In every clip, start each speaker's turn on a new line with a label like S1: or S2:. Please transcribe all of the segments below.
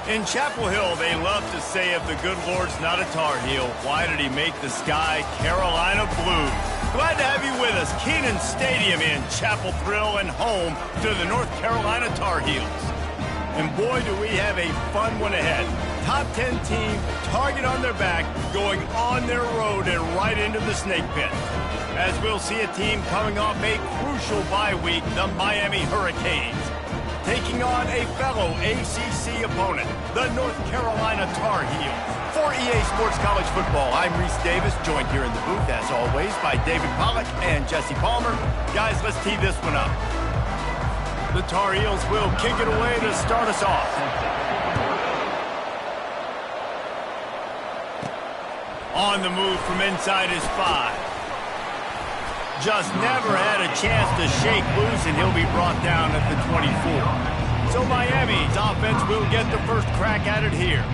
S1: In Chapel Hill, they love to say if the good Lord's not a Tar Heel, why did he make the sky Carolina blue? Glad to have you with us. Kenan Stadium in Chapel Thrill and home to the North Carolina Tar Heels. And boy, do we have a fun one ahead. Top 10 team, target on their back, going on their road and right into the snake pit. As we'll see a team coming off a crucial bye week, the Miami Hurricanes, taking on a fellow ACC opponent, the North Carolina Tar Heels. For EA Sports College Football, I'm Reese Davis, joined here in the booth, as always, by David Pollack and Jesse Palmer. Guys, let's tee this one up. The Tar Heels will kick it away to start us off. On the move from inside his 5. Just never had a chance to shake loose, and he'll be brought down at the 24. So Miami's offense will get the first crack at it here.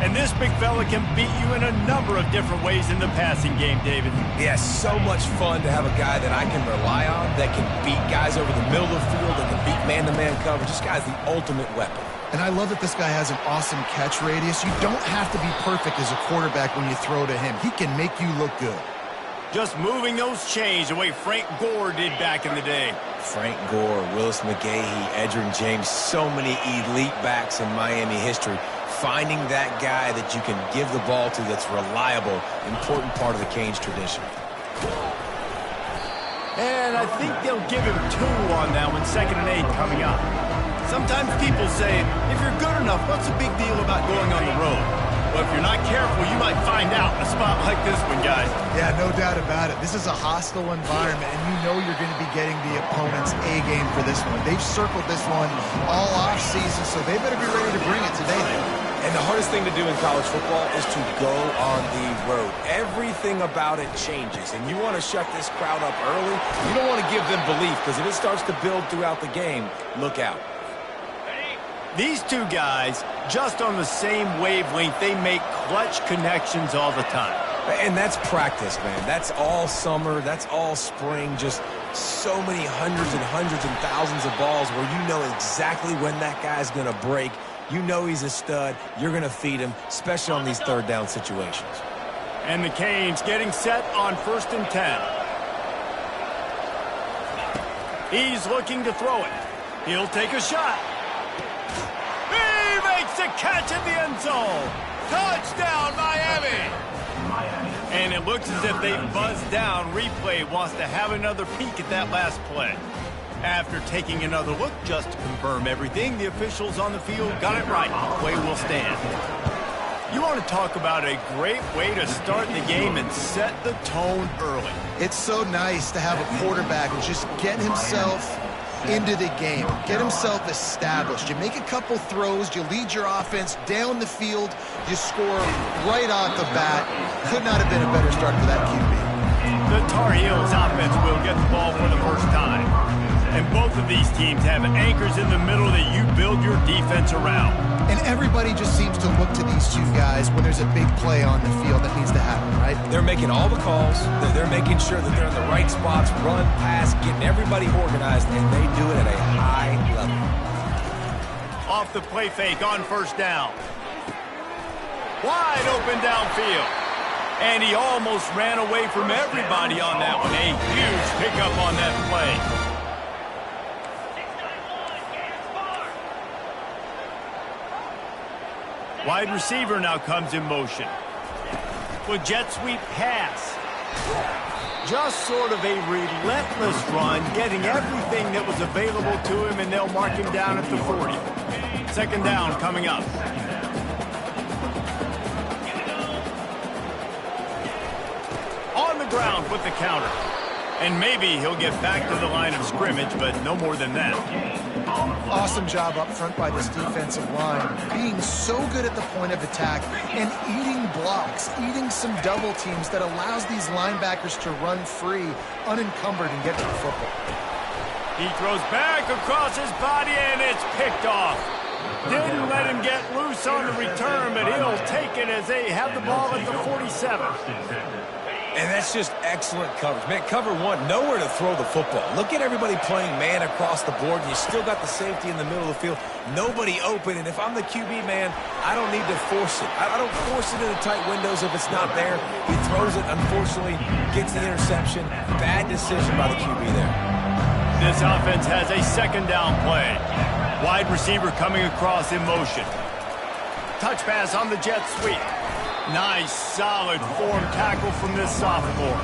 S1: And this big fella can beat you in a number of different ways in the passing game, David.
S2: Yeah, so much fun to have a guy that I can rely on, that can beat guys over the middle of the field, that can beat man-to-man coverage. This guy's the ultimate weapon.
S3: And I love that this guy has an awesome catch radius. You don't have to be perfect as a quarterback when you throw to him. He can make you look good.
S1: Just moving those chains the way Frank Gore did back in the day.
S2: Frank Gore, Willis McGahee, Edgerrin James, so many elite backs in Miami history. Finding that guy that you can give the ball to that's reliable, important part of the Canes tradition.
S1: And I think they'll give him 2 on that one, 2nd and 8 coming up. Sometimes people say, if you're good enough, what's the big deal about going on the road? But if you're not careful, you might find out in a spot like this one, guys.
S3: Yeah, no doubt about it. This is a hostile environment, and you know you're going to be getting the opponent's A-game for this one. They've circled this one all off-season, so they better be ready to bring it today.
S2: And the hardest thing to do in college football is to go on the road. Everything about it changes, and you want to shut this crowd up early. You don't want to give them belief, because if it starts to build throughout the game, look out.
S1: These two guys, just on the same wavelength, they make clutch connections all the time.
S2: And that's practice, man. That's all summer. That's all spring. Just so many hundreds and thousands of balls where you know exactly when that guy's going to break. You know he's a stud. You're going to feed him, especially on these third down situations.
S1: And the Canes getting set on 1st and 10. He's looking to throw it. He'll take a shot. He makes a catch in the end zone. Touchdown, Miami. And it looks as if they buzzed down. Replay wants to have another peek at that last play. After taking another look just to confirm everything, the officials on the field got it right. Play will stand. You want to talk about a great way to start the game and set the tone early.
S3: It's so nice to have a quarterback just get himself into the game, get himself established. You make a couple throws, you lead your offense down the field, you score right off the bat. Could not have been a better start for that QB.
S1: The Tar Heels offense will get the ball for the first time. And both of these teams have anchors in the middle that you build your defense around.
S3: And everybody just seems to look to these two guys when there's a big play on the field that needs to happen, right?
S2: They're making all the calls. They're making sure that they're in the right spots, run, pass, getting everybody organized, and they do it at a high level.
S1: Off the play fake on 1st down. Wide open downfield. And he almost ran away from everybody on that one. A huge pickup on that play. Wide receiver now comes in motion. With jet sweep pass. Just sort of a relentless run, getting everything that was available to him, and they'll mark him down at the 40. 2nd down coming up. On the ground with the counter. And maybe he'll get back to the line of scrimmage, but no more than that.
S3: Awesome job up front by this defensive line, being so good at the point of attack and eating blocks, eating some double teams that allows these linebackers to run free, unencumbered, and get to the football.
S1: He throws back across his body, and it's picked off. Didn't let him get loose on the return, but he'll take it as they have the ball at the 47.
S2: And that's just excellent coverage. Man, cover one, nowhere to throw the football. Look at everybody playing man across the board, and you still got the safety in the middle of the field. Nobody open, and if I'm the QB, man, I don't need to force it. I don't force it into tight windows if it's not there. He throws it, unfortunately, gets the interception. Bad decision by the QB there.
S1: This offense has a second down play. Wide receiver coming across in motion. Touch pass on the jet sweep. Nice, solid form tackle from this sophomore.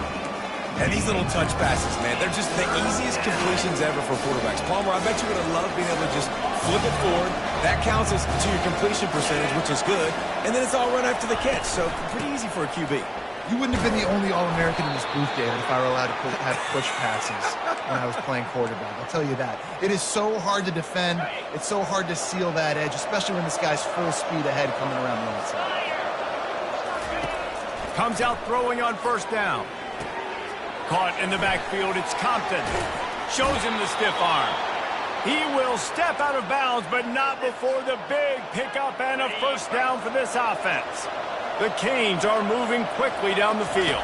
S2: And these little touch passes, man, they're just the easiest completions ever for quarterbacks. Palmer, I bet you would have loved being able to just flip it forward. That counts as to your completion percentage, which is good. And then it's all run after the catch, so pretty easy for a QB.
S3: You wouldn't have been the only All-American in this booth, David, if I were allowed to have push passes when I was playing quarterback. I'll tell you that. It is so hard to defend. It's so hard to seal that edge, especially when this guy's full speed ahead coming around the outside.
S1: Comes out throwing on first down. Caught in the backfield, it's Compton. Shows him the stiff arm. He will step out of bounds, but not before the big pickup and a first down for this offense. The Canes are moving quickly down the field.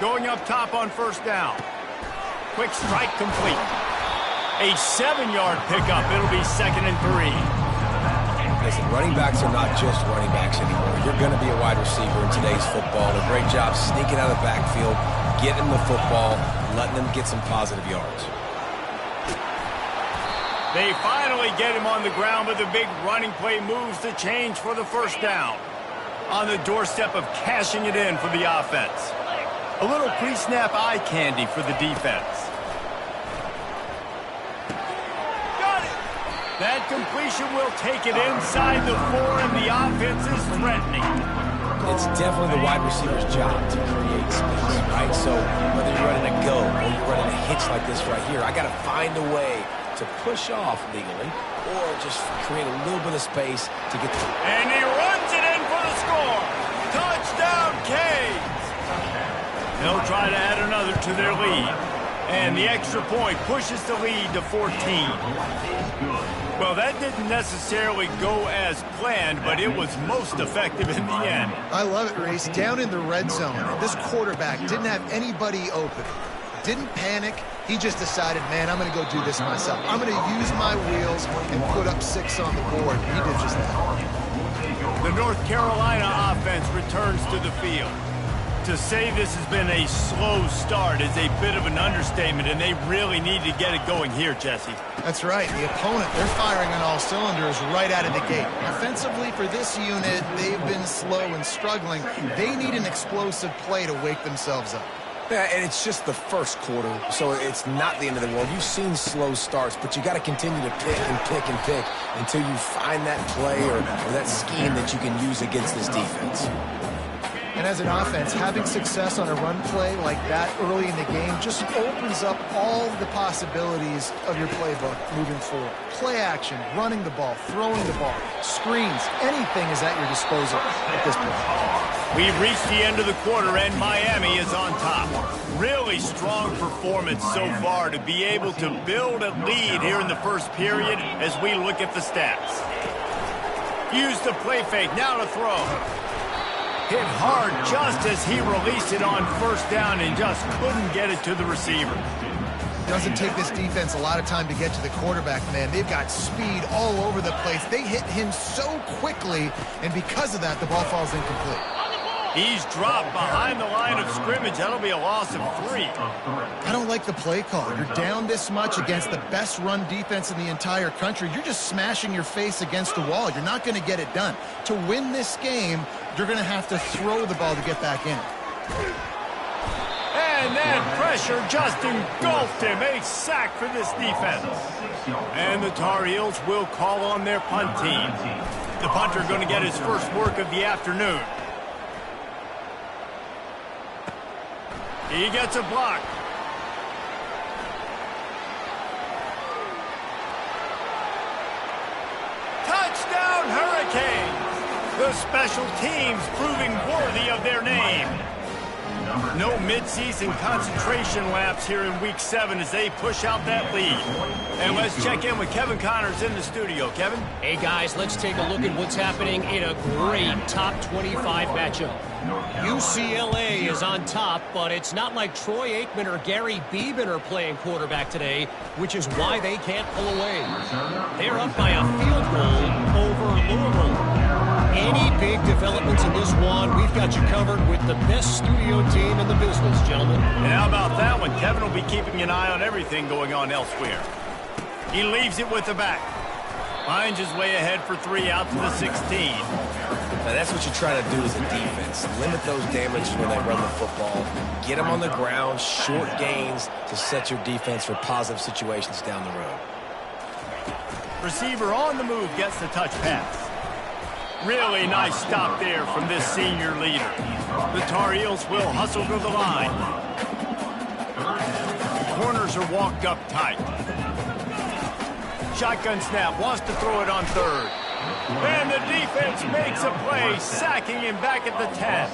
S1: Going up top on first down. Quick strike complete. A 7-yard pickup. It'll be 2nd and 3.
S2: Listen, running backs are not just running backs anymore. You're going to be a wide receiver in today's football. A great job sneaking out of the backfield, getting the football, letting them get some positive yards.
S1: They finally get him on the ground, but the big running play moves the change for the first down. On the doorstep of cashing it in for the offense. A little pre-snap eye candy for the defense. That completion will take it inside the 4, and the offense is threatening.
S2: It's definitely the wide receiver's job to create space, right? So whether you're running a go or you're running a hitch like this right here, I got to find a way to push off legally or just create a little bit of space to get through.
S1: And he runs it in for the score. Touchdown, Canes. They'll try to add another to their lead. And the extra point pushes the lead to 14. Well, that didn't necessarily go as planned, but it was most effective in the end.
S3: I love it, Reese. Down in the red zone, this quarterback didn't have anybody open. Didn't panic. He just decided, man, I'm going to go do this myself. I'm going to use my wheels and put up 6 on the board. He did just that.
S1: The North Carolina offense returns to the field. To say this has been a slow start is a bit of an understatement, and they really need to get it going here, Jesse.
S3: That's right. The opponent, they're firing on all cylinders right out of the gate. Offensively, for this unit, they've been slow and struggling. They need an explosive play to wake themselves up.
S2: Yeah, and it's just the first quarter, so it's not the end of the world. You've seen slow starts, but you got to continue to pick and pick and pick until you find that play or that scheme that you can use against this defense.
S3: And as an offense, having success on a run play like that early in the game just opens up all the possibilities of your playbook moving forward. Play action, running the ball, throwing the ball, screens, anything is at your disposal at this point.
S1: We've reached the end of the quarter, and Miami is on top. Really strong performance so far to be able to build a lead here in the first period as we look at the stats. Use the play fake, now to throw. Hit hard just as he released it on first down and just couldn't get it to the receiver.
S3: Doesn't take this defense a lot of time to get to the quarterback, man. They've got speed all over the place. They hit him so quickly, and because of that, the ball falls incomplete.
S1: He's dropped behind the line of scrimmage. That'll be a loss of 3.
S3: I don't like the play call. You're down this much against the best run defense in the entire country. You're just smashing your face against the wall. You're not going to get it done. To win this game, you're going to have to throw the ball to get back in.
S1: And that pressure just engulfed him. A sack for this defense. And the Tar Heels will call on their punt team. The punter going to get his first work of the afternoon. He gets a block. Touchdown, Hurricanes! The special teams proving worthy of their name. No midseason concentration laps here in Week 7 as they push out that lead. And let's check in with Kevin Connors in the studio. Kevin?
S4: Hey, guys, let's take a look at what's happening in a great top 25 matchup. UCLA is on top, but it's not like Troy Aikman or Gary Beeman are playing quarterback today, which is why they can't pull away. They're up by a field goal over Louisville. Any big developments in this one, we've got you covered with the best studio team in the business, gentlemen.
S1: And how about that one? Kevin will be keeping an eye on everything going on elsewhere. He leaves it with the back. Finds his way ahead for 3 out to the 16.
S2: Now that's what you try to do as a defense. Limit those damages when they run the football. Get them on the ground, short gains to set your defense for positive situations down the road.
S1: Receiver on the move gets the touch pass. Really nice stop there from this senior leader. The Tar Heels will hustle to the line. The corners are walked up tight. Shotgun snap, wants to throw it on third. And the defense makes a play, sacking him back at the 10.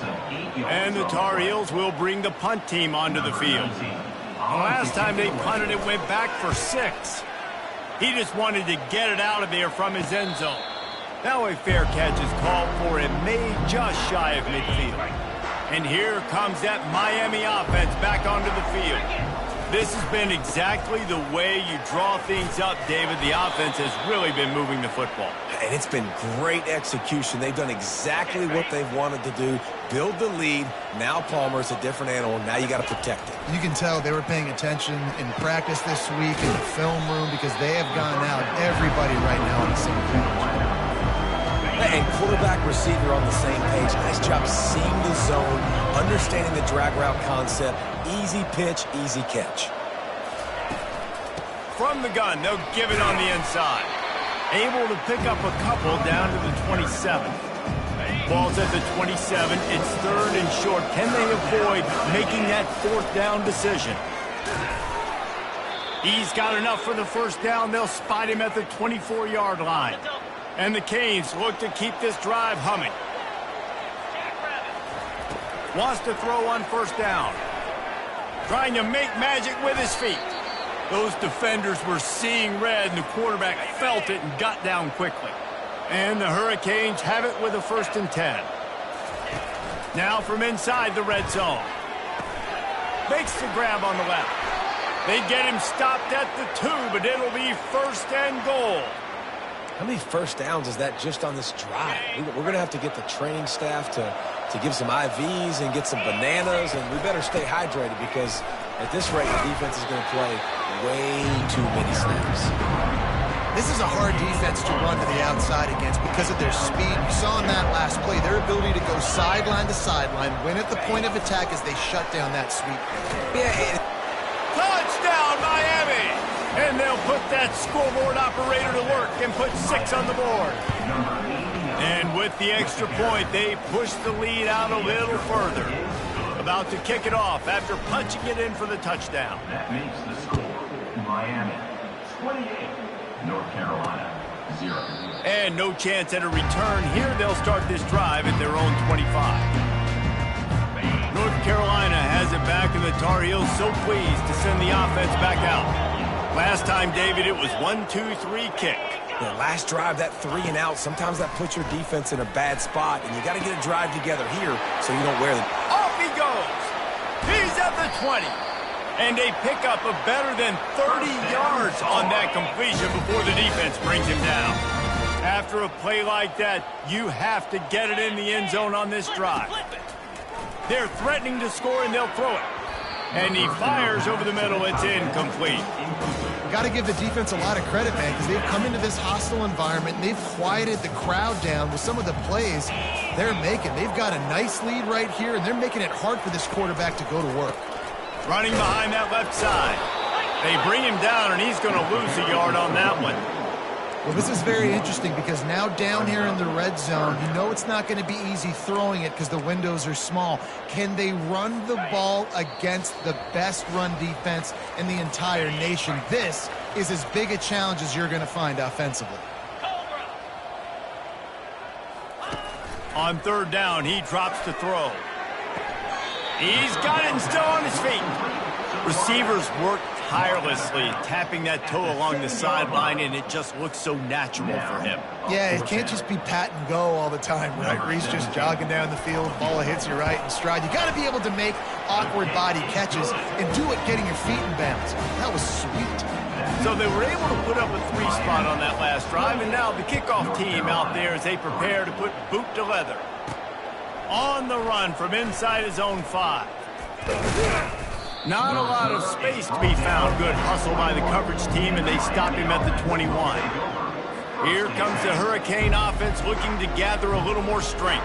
S1: And the Tar Heels will bring the punt team onto the field. The last time they punted, it went back for 6. He just wanted to get it out of there from his end zone. Now a fair catch is called for and made just shy of midfield. And here comes that Miami offense back onto the field. This has been exactly the way you draw things up, David. The offense has really been moving the football.
S2: And it's been great execution. They've done exactly what they've wanted to do. Build the lead. Now Palmer's a different animal. Now you got to protect it.
S3: You can tell they were paying attention in practice this week in the film room because they have gone out, everybody right now on the same page.
S2: And quarterback, receiver on the same page. Nice job seeing the zone, understanding the drag route concept. Easy pitch, easy catch.
S1: From the gun, they'll give it on the inside. Able to pick up a couple down to the 27. Ball's at the 27. It's third and short. Can they avoid making that 4th down decision? He's got enough for the first down. They'll spot him at the 24-yard line. And the Canes look to keep this drive humming. Wants to throw on first down. Trying to make magic with his feet. Those defenders were seeing red, and the quarterback felt it and got down quickly. And the Hurricanes have it with a 1st and 10. Now from inside the red zone. Makes the grab on the left. They get him stopped at the 2, but it'll be 1st and goal.
S2: How many first downs is that just on this drive? We're going to have to get the training staff to give some IVs and get some bananas, and we better stay hydrated because at this rate, the defense is going to play way too many snaps.
S3: This is a hard defense to run to the outside against because of their speed. You saw in that last play, their ability to go sideline to sideline, win at the point of attack as they shut down that sweep.
S2: Yeah.
S1: Touchdown, Miami! And they'll put that scoreboard operator to work and put 6 on the board. And with the extra point, they push the lead out a little further. About to kick it off after punching it in for the touchdown.
S5: That makes the score Miami 28, North Carolina 0.
S1: And no chance at a return here. They'll start this drive at their own 25. North Carolina has it back, and the Tar Heels so pleased to send the offense back out. Last time, David, it was 1-2-3 kick.
S2: The last drive, that 3 and out, sometimes that puts your defense in a bad spot, and you got to get a drive together here so you don't wear them.
S1: Off he goes. He's at the 20. And they pick up a better than 30 yards on that completion before the defense brings him down. After a play like that, you have to get it in the end zone on this drive. They're threatening to score, and they'll throw it. And he fires over the middle. It's incomplete.
S3: Got to give the defense a lot of credit, man, because they've come into this hostile environment, and they've quieted the crowd down with some of the plays they're making. They've got a nice lead right here, and they're making it hard for this quarterback to go to work.
S1: Running behind that left side. They bring him down, and he's going to lose a yard on that one.
S3: Well, this is very interesting because now down here in the red zone, you know it's not going to be easy throwing it because the windows are small. Can they run the ball against the best run defense in the entire nation? This is as big a challenge as you're going to find offensively.
S1: On 3rd down, he drops to throw. He's got it and still on his feet. Receivers worked tirelessly, tapping that toe along the sideline, and it just looks so natural for him.
S3: Yeah, it can't just be pat and go all the time, right? Reese just jogging down the field, ball hits you right in stride. You got to be able to make awkward body catches and do it getting your feet in bounds. That was sweet.
S1: So they were able to put up a 3 spot on that last drive, and now the kickoff team out there as they prepare to put boot to leather. On the run from inside his own 5. Not a lot of space to be found. Good hustle by the coverage team, and they stop him at the 21. Here comes the Hurricane offense looking to gather a little more strength.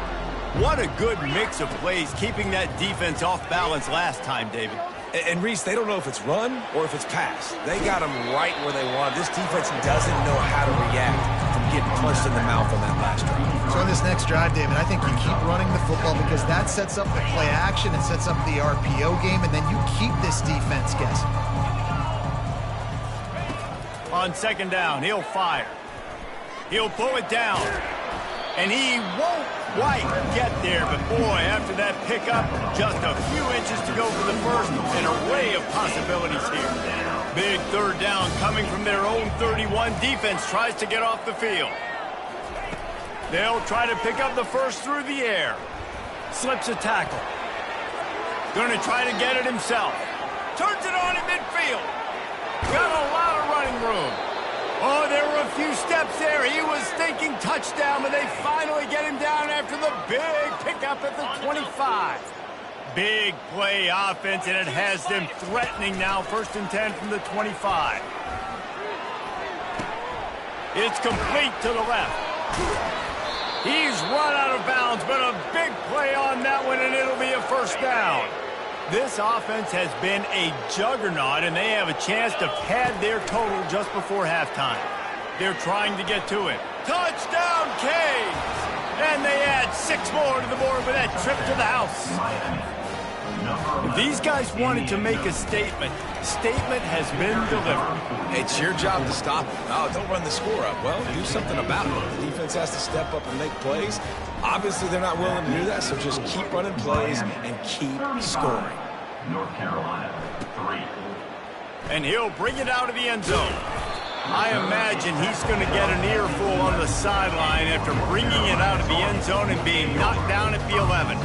S1: What a good mix of plays, keeping that defense off balance last time, David.
S2: And Reese, they don't know if it's run or if it's pass. They got them right where they want. This defense doesn't know how to react from getting punched in the mouth on that last drive.
S3: So in this next drive, David, I think you keep running the football because that sets up the play action, it sets up the RPO game, and then you keep this defense guessing.
S1: On second down, he'll fire. He'll pull it down. And he won't quite get there, but boy, after that pickup, just a few inches to go for the first, an array of possibilities here. Big third down coming from their own 31. Defense tries to get off the field. They'll try to pick up the first through the air. Slips a tackle. Going to try to get it himself. Turns it on in midfield. Got a lot of running room. Oh, there were a few steps there. He was thinking touchdown, but they finally get him down after the big pickup at the 25. Big play offense, and it has them threatening now. 1st and 10 from the 25. It's complete to the left. He's run out of bounds, but a big play on that one, and it'll be a first down. This offense has been a juggernaut, and they have a chance to pad their total just before halftime. They're trying to get to it. Touchdown, Canes! And they add 6 more to the board with that trip to the house. If these guys wanted to make a statement has been delivered.
S2: It's your job to stop it. Oh, don't run the score up. Well, do something about it. The defense has to step up and make plays. Obviously, they're not willing to do that, so just keep running plays and keep scoring.
S5: North Carolina, 3.
S1: And he'll bring it out of the end zone. I imagine he's going to get an earful on the sideline after bringing it out of the end zone and being knocked down at the 11.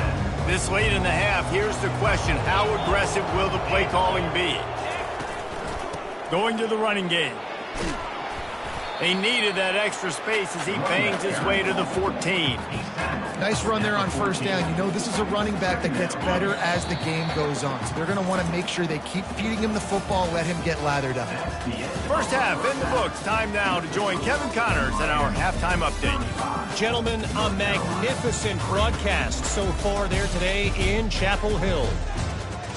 S1: This late in the half, here's the question. How aggressive will the play calling be? Going to the running game. They needed that extra space as he bangs his way to the 14.
S3: Nice run there on first down. You know, this is a running back that gets better as the game goes on. So they're going to want to make sure they keep feeding him the football, let him get lathered up.
S1: First half in the books. Time now to join Kevin Connors at our halftime update.
S4: Gentlemen, a magnificent broadcast so far there today in Chapel Hill.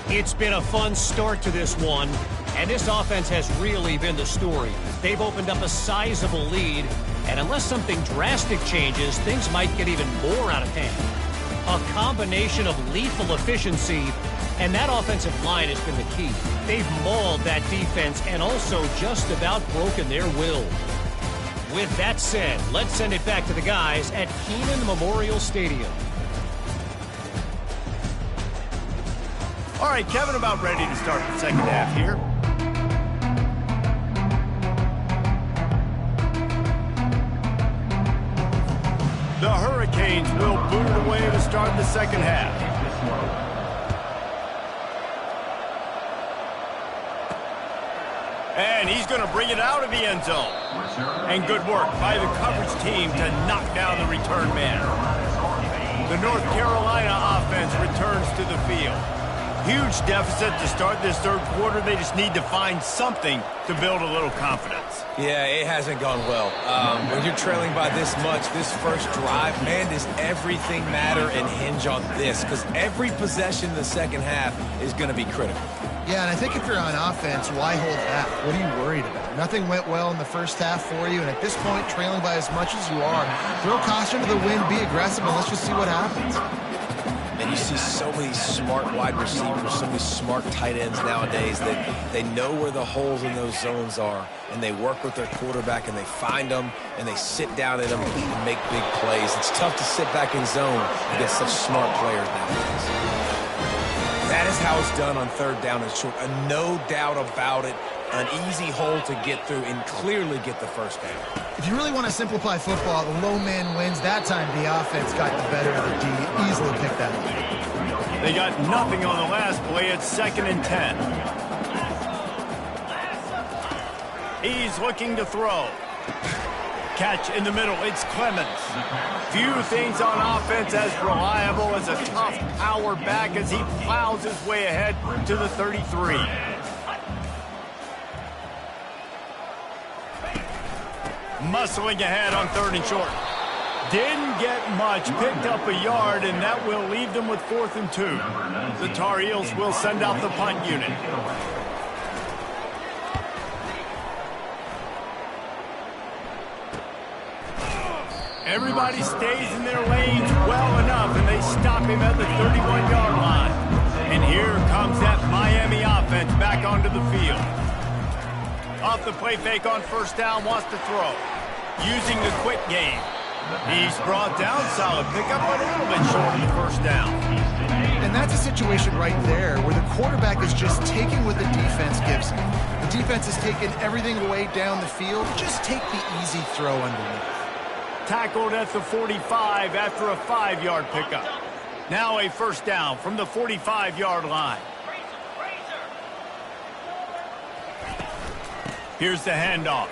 S4: It's been a fun start to this one, and this offense has really been the story. They've opened up a sizable lead, and unless something drastic changes, things might get even more out of hand. A combination of lethal efficiency, and that offensive line has been the key. They've mauled that defense and also just about broken their will. With that said, let's send it back to the guys at Kenan Memorial Stadium.
S1: All right, Kevin, about ready to start the second half here. The Hurricanes will boot it away to start the second half. And he's going to bring it out of the end zone. And good work by the coverage team to knock down the return man. The North Carolina offense returns to the field. Huge deficit to start this third quarter. They just need to find something to build a little confidence.
S2: Yeah, it hasn't gone well. When you're trailing by this much, this first drive, man, does everything matter and hinge on this? Because every possession in the second half is going to be critical.
S3: Yeah, and I think if you're on offense, why hold back? What are you worried about? Nothing went well in the first half for you, and at this point, trailing by as much as you are, throw caution to the wind, be aggressive, and let's just see what happens.
S2: And you see so many smart wide receivers, so many smart tight ends nowadays that they know where the holes in those zones are, and they work with their quarterback, and they find them, and they sit down in them and make big plays. It's tough to sit back in zone against such smart players nowadays. That is how it's done on third down and short. No doubt about it. an easy hole to get through and clearly get the first down.
S3: If you really want to simplify football, the low man wins. That time the offense got the better of the D. Easily picked that up.
S1: They got nothing on the last play. It's 2nd and 10. He's looking to throw. Catch in the middle. It's Clemens. Few things on offense as reliable as a tough power back as he plows his way ahead to the 33. Muscling ahead on 3rd and short. Didn't get much. Picked up a yard, and that will leave them with 4th and 2. The Tar Heels will send out the punt unit. Everybody stays in their lanes well enough, and they stop him at the 31-yard line. And here comes that Miami offense back onto the field. Off the play fake on 1st down, wants to throw. Using the quick game. He's brought down, solid pickup, but a little bit short of the 1st down.
S3: And that's a situation right there where the quarterback is just taking what the defense gives him. The defense is taking everything away down the field. Just take the easy throw underneath.
S1: Tackled at the 45 after a 5-yard pickup. Now a 1st down from the 45-yard line. Here's the handoff.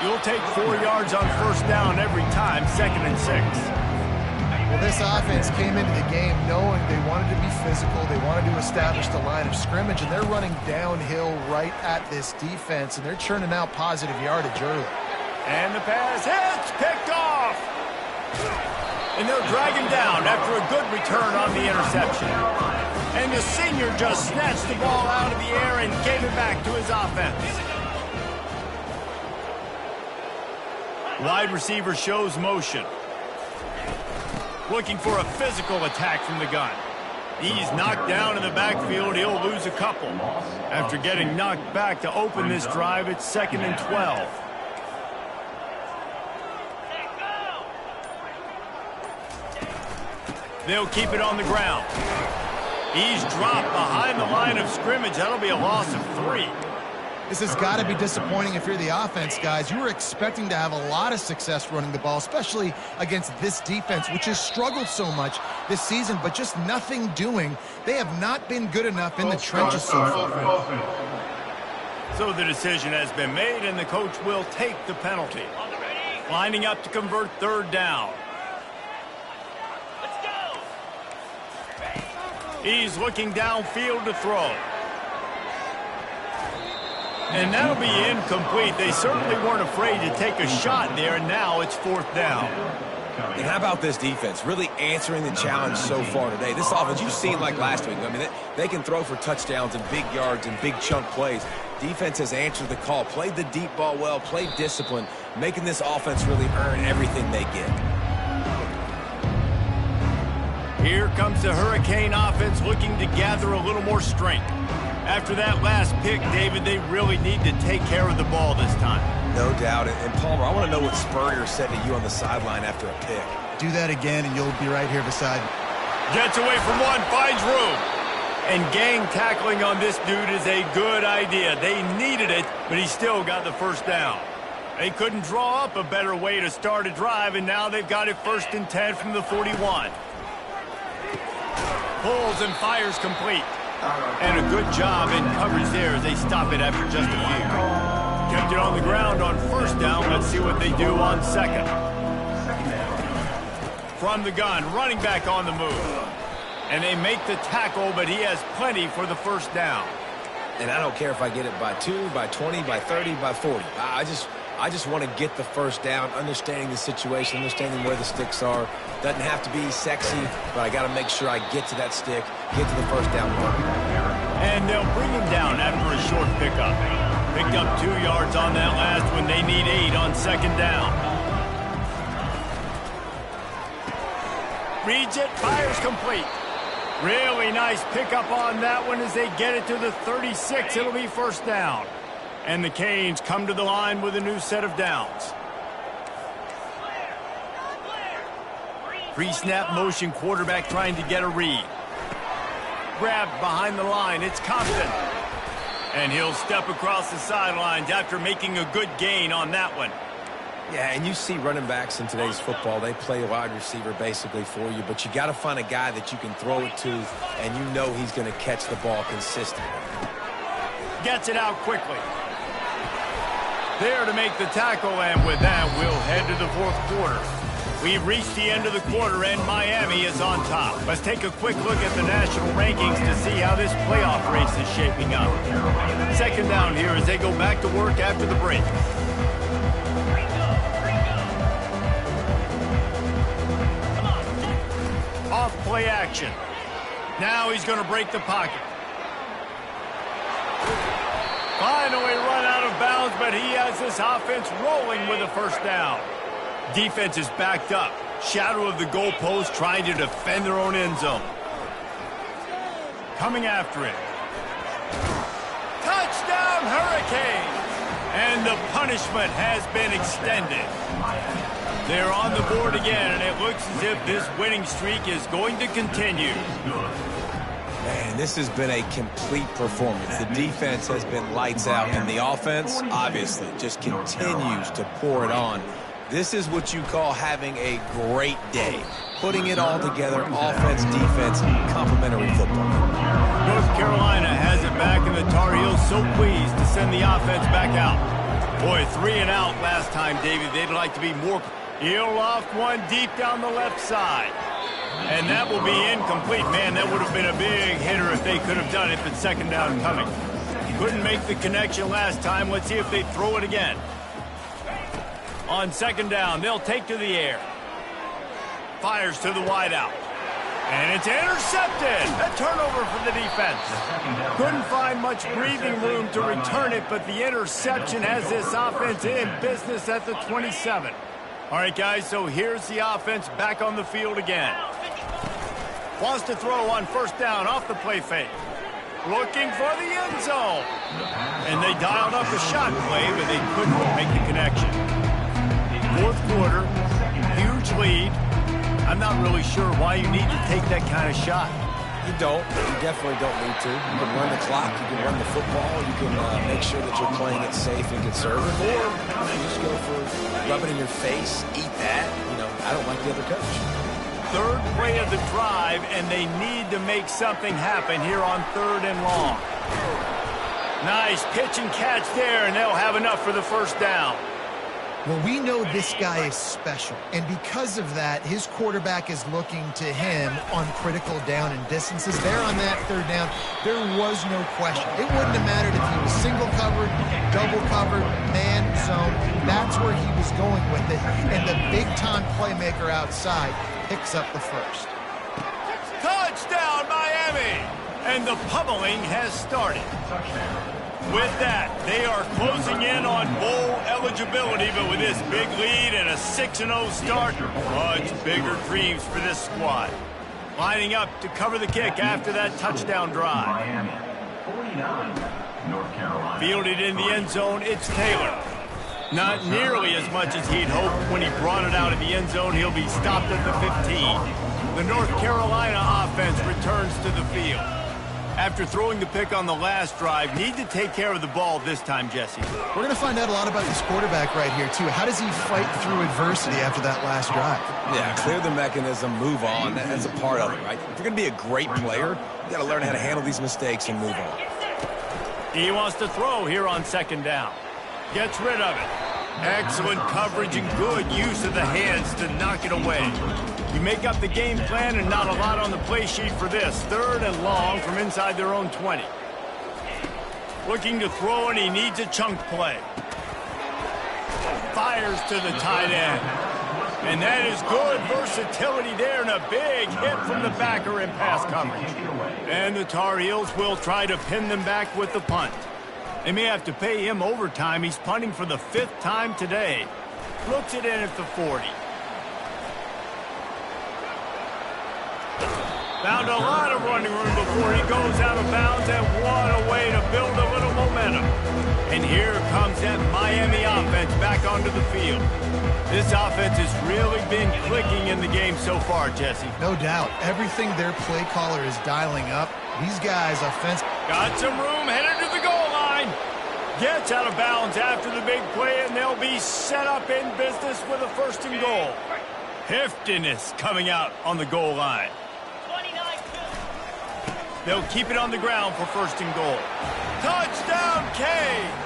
S1: You'll take 4 yards on 1st down every time, 2nd and 6.
S3: Well, this offense came into the game knowing they wanted to be physical. They wanted to establish the line of scrimmage, and they're running downhill right at this defense, and they're churning out positive yardage early.
S1: And the pass hits, picked off. And they'll drag him down after a good return on the interception. And the senior just snatched the ball out of the air and gave it back to his offense. Wide receiver shows motion. Looking for a physical attack from the gun. He's knocked down in the backfield. He'll lose a couple. After getting knocked back to open this drive, it's 2nd and 12. They'll keep it on the ground. He's dropped behind the line of scrimmage. That'll be a loss of 3.
S3: This has got to be disappointing if you're the offense, guys. You were expecting to have a lot of success running the ball, especially against this defense, which has struggled so much this season, but just nothing doing. They have not been good enough in the trenches so far.
S1: So the decision has been made, and the coach will take the penalty. Lining up to convert 3rd down. He's looking downfield to throw. And that'll be incomplete. They certainly weren't afraid to take a shot there, and now it's 4th down.
S2: And how about this defense really answering the challenge so far today? This offense, you've seen like last week. I mean, they can throw for touchdowns and big yards and big chunk plays. Defense has answered the call, played the deep ball well, played discipline, making this offense really earn everything they get.
S1: Here comes the Hurricane offense looking to gather a little more strength. After that last pick, David, they really need to take care of the ball this time.
S2: No doubt. And Palmer, I want to know what Spurrier said to you on the sideline after a pick.
S3: Do that again, and you'll be right here beside me.
S1: Gets away from one, finds room. And gang tackling on this dude is a good idea. They needed it, but he still got the 1st down. They couldn't draw up a better way to start a drive, and now they've got it 1st and 10 from the 41. Pulls and fires complete. And a good job in coverage there as they stop it after just a few. Kept it on the ground on 1st down. Let's see what they do on 2nd. From the gun, running back on the move. And they make the tackle, but he has plenty for the 1st down.
S2: And I don't care if I get it by 2, by 20, by 30, by 40. I just want to get the 1st down, understanding the situation, understanding where the sticks are. Doesn't have to be sexy, but I got to make sure I get to that stick, get to the 1st down mark.
S1: And they'll bring him down after a short pickup. Picked up 2 yards on that last one. They need 8 on 2nd down. Reads it, fires complete. Really nice pickup on that one as they get it to the 36. It'll be 1st down. And the Canes come to the line with a new set of downs. Pre-snap motion, quarterback trying to get a read. Grabbed behind the line. It's Compton. And he'll step across the sidelines after making a good gain on that one.
S2: Yeah, and you see running backs in today's football, they play a wide receiver basically for you, but you got to find a guy that you can throw it to, and you know he's going to catch the ball consistently.
S1: Gets it out quickly. There to make the tackle, and with that, we'll head to the fourth quarter. We've reached the end of the quarter, and Miami is on top. Let's take a quick look at the national rankings to see how this playoff race is shaping up. Second down here as they go back to work after the break. Off play action. Now he's going to break the pocket. Finally run out of bounds, but he has this offense rolling with a first down. Defense is backed up. Shadow of the goalpost trying to defend their own end zone. Coming after it. Touchdown Hurricanes! And the punishment has been extended. They're on the board again, and it looks as if this winning streak is going to continue.
S2: Man, this has been a complete performance. The defense has been lights out, and the offense, obviously, just continues to pour it on. This is what you call having a great day. Putting it all together, offense, defense, complementary football.
S1: North Carolina has it back, and the Tar Heels so pleased to send the offense back out. Boy, 3 and out last time, David. They'd like to be more. He'll loft one deep down the left side. And that will be incomplete. Man, that would have been a big hitter if they could have done it, but second down coming. Couldn't make the connection last time. Let's see if they throw it again. On second down, they'll take to the air. Fires to the wideout. And it's intercepted. A turnover for the defense. Couldn't find much breathing room to return it, but the interception has this offense in business at the 27. All right, guys, so here's the offense back on the field again. Wants to throw on first down off the play fake. Looking for the end zone. And they dialed up a shot play, but they couldn't make the connection. Fourth quarter, huge lead. I'm not really sure why you need to take that kind of shot.
S2: You don't. You definitely don't need to. You can run the clock. You can run the football. You can make sure that you're playing it safe and conservative. Or you just go for rub it in your face, eat that. I don't like the other coach.
S1: Third play of the drive, and they need to make something happen here on third and long. Nice pitch and catch there, and they'll have enough for the first down.
S3: Well, we know this guy is special, and because of that, his quarterback is looking to him on critical down and distances. There on that third down, there was no question. It wouldn't have mattered if he was single covered, double covered, man zone. That's where he was going with it, and the big-time playmaker outside picks up the first.
S1: Touchdown, Miami! And the pummeling has started. With that, they are closing in on bowl eligibility, but with this big lead and a 6-0 start, much bigger dreams for this squad. Lining up to cover the kick after that touchdown drive.
S5: Miami, 49, North Carolina.
S1: Fielded in the end zone, it's Taylor. Not nearly as much as he'd hoped when he brought it out of the end zone. He'll be stopped at the 15. The North Carolina offense returns to the field. After throwing the pick on the last drive, need to take care of the ball this time, Jesse.
S3: We're going to find out a lot about this quarterback right here, too. How does he fight through adversity after that last drive?
S2: Yeah, clear the mechanism, move on. That's a part of it, right? If you're going to be a great player, you got to learn how to handle these mistakes and move on.
S1: He wants to throw here on second down. Gets rid of it. Excellent coverage and good use of the hands to knock it away. You make up the game plan and not a lot on the play sheet for this. Third and long from inside their own 20. Looking to throw, and he needs a chunk play. Fires to the tight end. And that is good versatility there, and a big hit from the backer in pass coverage. And the Tar Heels will try to pin them back with the punt. They may have to pay him overtime. He's punting for the 5th time today. Looks it in at the 40. Found a lot of running room before he goes out of bounds, and what a way to build a little momentum. And here comes that Miami offense back onto the field. This offense has really been clicking in the game so far, Jesse.
S3: No doubt. Everything their play caller is dialing up. These guys, offense.
S1: Got some room, headed to the goal line. Gets out of bounds after the big play, and they'll be set up in business with a 1st and goal. Heftiness coming out on the goal line. They'll keep it on the ground for 1st and goal. Touchdown, Canes!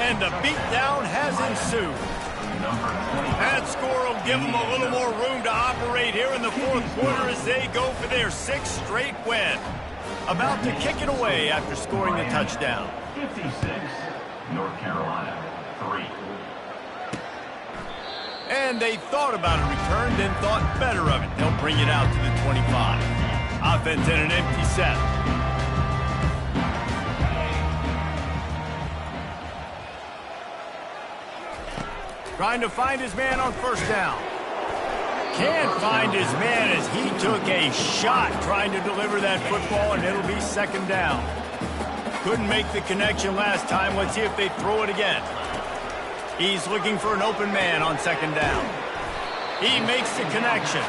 S1: And the beatdown has ensued. That score will give them a little more room to operate here in the 4th quarter as they go for their 6th straight win. About to kick it away after scoring the touchdown.
S5: 56, North Carolina, 3.
S1: And they thought about a return, then thought better of it. They'll bring it out to the 25. Offense in an empty set. Trying to find his man on 1st down. Can't find his man as he took a shot trying to deliver that football, and it'll be 2nd down. Couldn't make the connection last time. Let's see if they throw it again. He's looking for an open man on 2nd down. He makes the connection.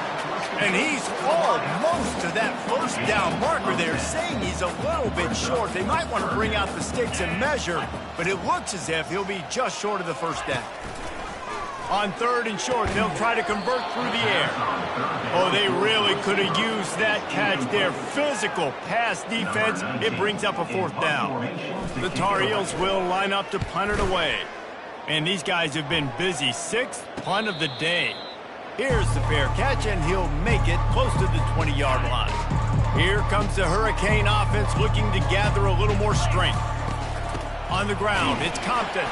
S1: And he's almost to that 1st down marker there, saying he's a little bit short. They might want to bring out the sticks and measure, but it looks as if he'll be just short of the 1st down. On 3rd and short, they'll try to convert through the air. Oh, they really could have used that catch there. Physical pass defense. It brings up a 4th down. The Tar Heels will line up to punt it away. And these guys have been busy. 6th punt of the day. Here's the fair catch, and he'll make it close to the 20-yard line. Here comes the Hurricane offense looking to gather a little more strength. On the ground, it's Compton.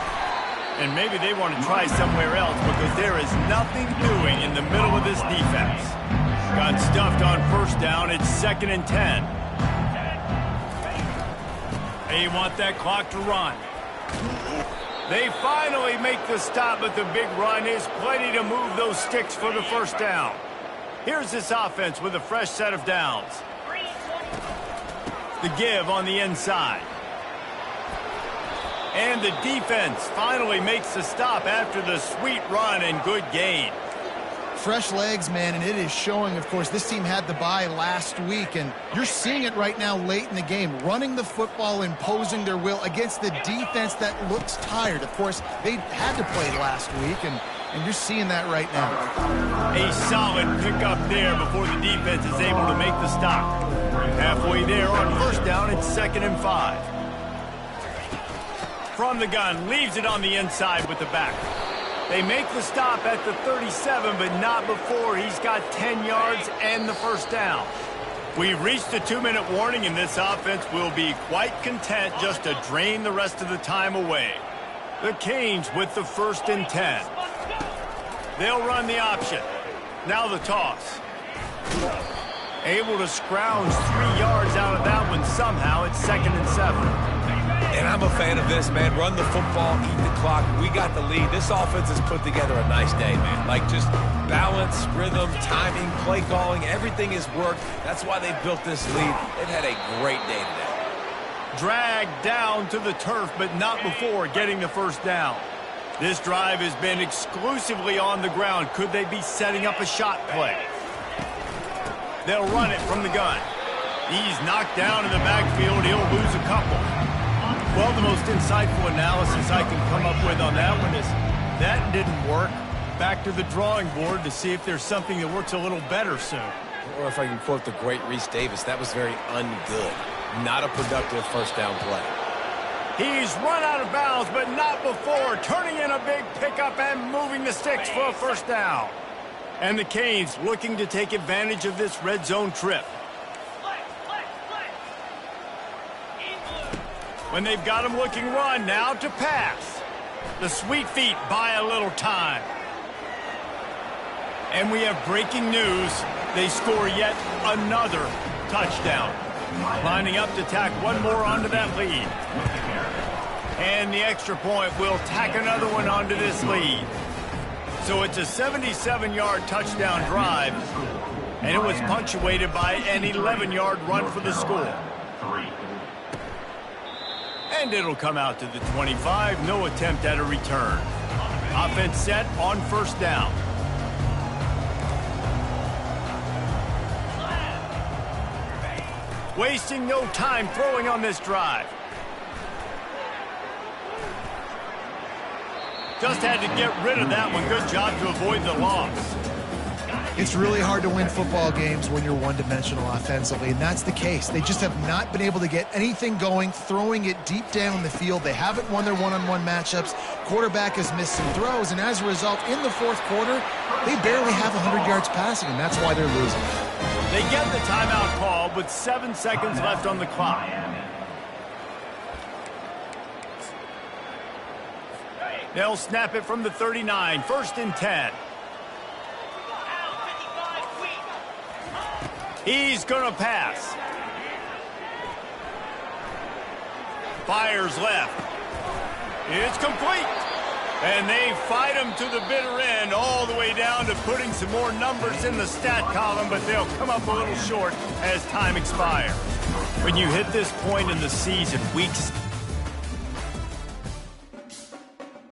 S1: And maybe they want to try somewhere else because there is nothing doing in the middle of this defense. Got stuffed on 1st down. It's 2nd and 10. They want that clock to run. They finally make the stop, but the big run is plenty to move those sticks for the 1st down. Here's this offense with a fresh set of downs. The give on the inside. And the defense finally makes the stop after the sweet run and good gain.
S3: Fresh legs, man, and it is showing, of course, this team had the bye last week, and you're seeing it right now late in the game, running the football, imposing their will against the defense that looks tired. Of course, they had to play last week, and you're seeing that right now.
S1: A solid pickup there before the defense is able to make the stop. Halfway there on 1st down, it's 2nd and 5. From the gun, leaves it on the inside with the back. They make the stop at the 37, but not before he's got 10 yards and the 1st down. We've reached the 2-minute warning, and this offense will be quite content just to drain the rest of the time away. The Canes with the 1st and 10. They'll run the option. Now the toss. Able to scrounge 3 yards out of that one somehow. It's 2nd and 7.
S2: And I'm a fan of this, man. Run the football, eat the clock. We got the lead. This offense has put together a nice day, man. Like just balance, rhythm, timing, play calling, everything has worked. That's why they built this lead. They've had a great day today.
S1: Dragged down to the turf, but not before getting the 1st down. This drive has been exclusively on the ground. Could they be setting up a shot play? They'll run it from the gun. He's knocked down in the backfield. He'll lose a couple. Well, the most insightful analysis I can come up with on that one is that didn't work. Back to the drawing board to see if there's something that works a little better soon.
S2: Or if I can quote the great Reese Davis, that was very ungood. Not a productive 1st down play.
S1: He's run out of bounds, but not before. Turning in a big pickup and moving the sticks for a 1st down. And the Canes looking to take advantage of this red zone trip. When they've got him looking run, now to pass. The Sweet Feet buy a little time. And we have breaking news. They score yet another touchdown. Lining up to tack one more onto that lead. And the extra point will tack another one onto this lead. So it's a 77-yard touchdown drive. And it was punctuated by an 11-yard run for the score. And it'll come out to the 25. No attempt at a return. Offense set on 1st down. Wasting no time throwing on this drive. Just had to get rid of that one. Good job to avoid the loss.
S3: It's really hard to win football games when you're one-dimensional offensively, and that's the case. They just have not been able to get anything going, throwing it deep down the field. They haven't won their one-on-one matchups. Quarterback has missed some throws, and as a result, in the fourth quarter, they barely have 100 yards passing, and that's why they're losing.
S1: They get the timeout called with 7 seconds left on the clock. They'll snap it from the 39, 1st and 10. He's going to pass. Fires left. It's complete. And they fight him to the bitter end, all the way down to putting some more numbers in the stat column, but they'll come up a little short as time expires. When you hit this point in the season, weeks